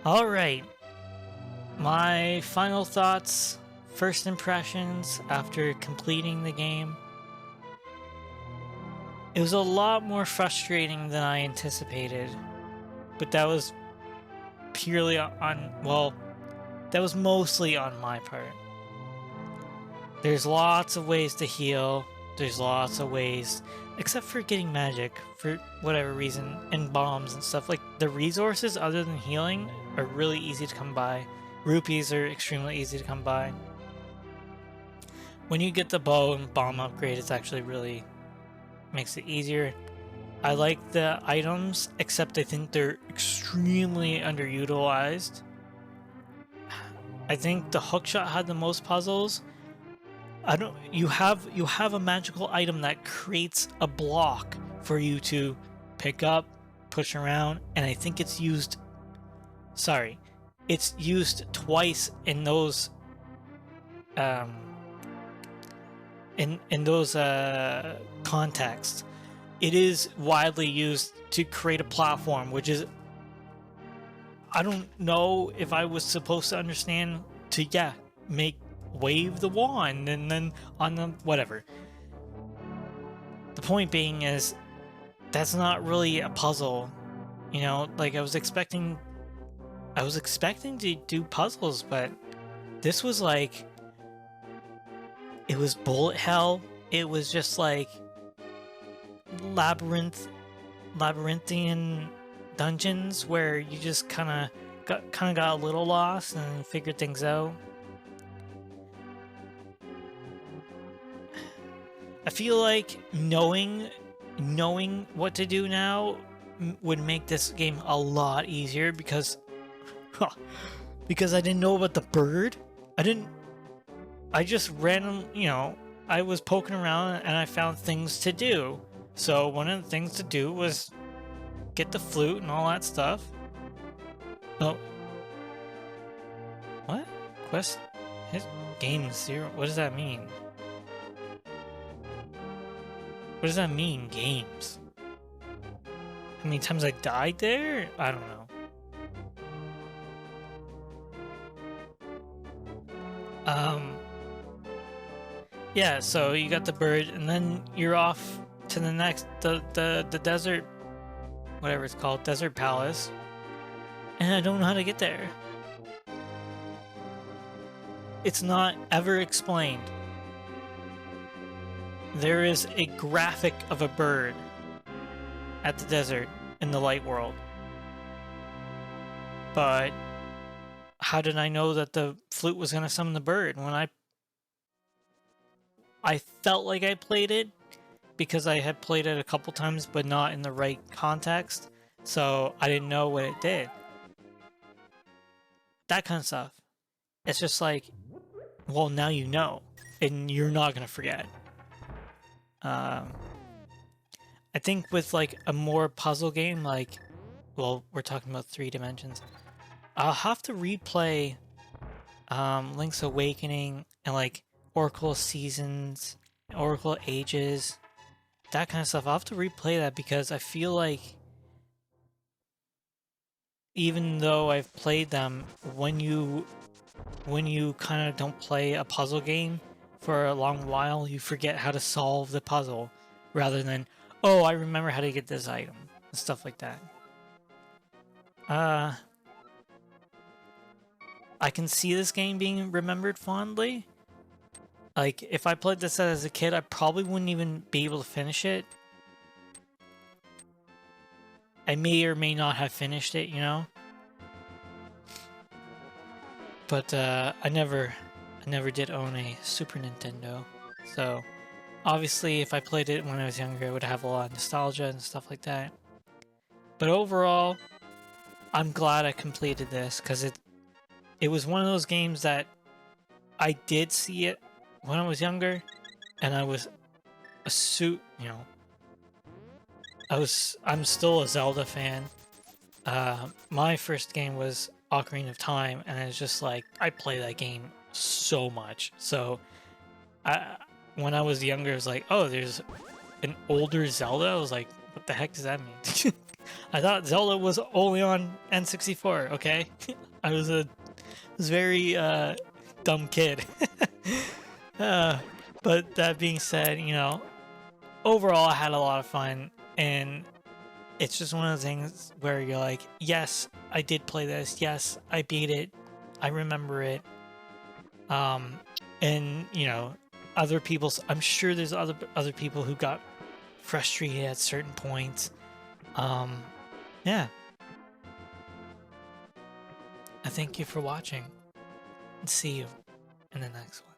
All right, my final thoughts, first impressions after completing the game. It was a lot more frustrating than I anticipated, but that was purely well, that was mostly on my part. There's lots of ways to heal, there's lots of ways, except for getting magic for whatever reason, and bombs and stuff. Like, the resources other than healing are really easy to come by. Rupees are extremely easy to come by. When you get the bow and bomb upgrade, it's actually really makes it easier. I like the items, except I think they're extremely underutilized. I think the hookshot had the most puzzles. You have a magical item that creates a block for you to pick up, push around, and I think it's used it's used twice in those in those contexts. It is widely used to create a platform, which is, I don't know if I was supposed to understand to wave the wand and then on the whatever. The point being is that's not really a puzzle, you know. Like, I was expecting to do puzzles, but this was like, it was bullet hell. It was just like labyrinthian dungeons where you just kind of got a little lost and figured things out. I feel like knowing what to do now would make this game a lot easier because I didn't know about the bird. I just I was poking around and I found things to do. So one of the things to do was get the flute and all that stuff. Oh. What? Quest? His game 0? What does that mean? What does that mean, games? How many times I died there? I don't know. Yeah, so you got the bird, and then you're off to the next, the desert, whatever it's called, desert palace, and I don't know how to get there. It's not ever explained. There is a graphic of a bird at the desert in the light world. But how did I know that the flute was going to summon the bird when I felt like I played it because I had played it a couple times but not in the right context, so I didn't know what it did. That kind of stuff. It's just like, well, now you know, and you're not going to forget. I think with like a more puzzle game, like, well, we're talking about 3 dimensions, I'll have to replay Link's Awakening and like Oracle Seasons, Oracle Ages, that kind of stuff. I'll have to replay that because I feel like even though I've played them, when you kind of don't play a puzzle game for a long while, you forget how to solve the puzzle rather than, oh, I remember how to get this item and stuff like that. I can see this game being remembered fondly. Like, if I played this as a kid, I probably wouldn't even be able to finish it. I may or may not have finished it, you know? But I never did own a Super Nintendo, so obviously if I played it when I was younger, I would have a lot of nostalgia and stuff like that. But overall, I'm glad I completed this because it was one of those games that I did see it when I was younger, and I was I'm still a Zelda fan. My first game was Ocarina of Time, and it's just like, I play that game so much. So when I was younger, it was like, oh, there's an older Zelda. I was like, what the heck does that mean? I thought Zelda was only on N64. Okay, I was a very dumb kid. uh, but that being said, you know, overall I had a lot of fun, and it's just one of those things where you're like, yes, I did play this. Yes, I beat it. I remember it. And you know, other people's. I'm sure there's other people who got frustrated at certain points. Yeah. I thank you for watching, and see you in the next one.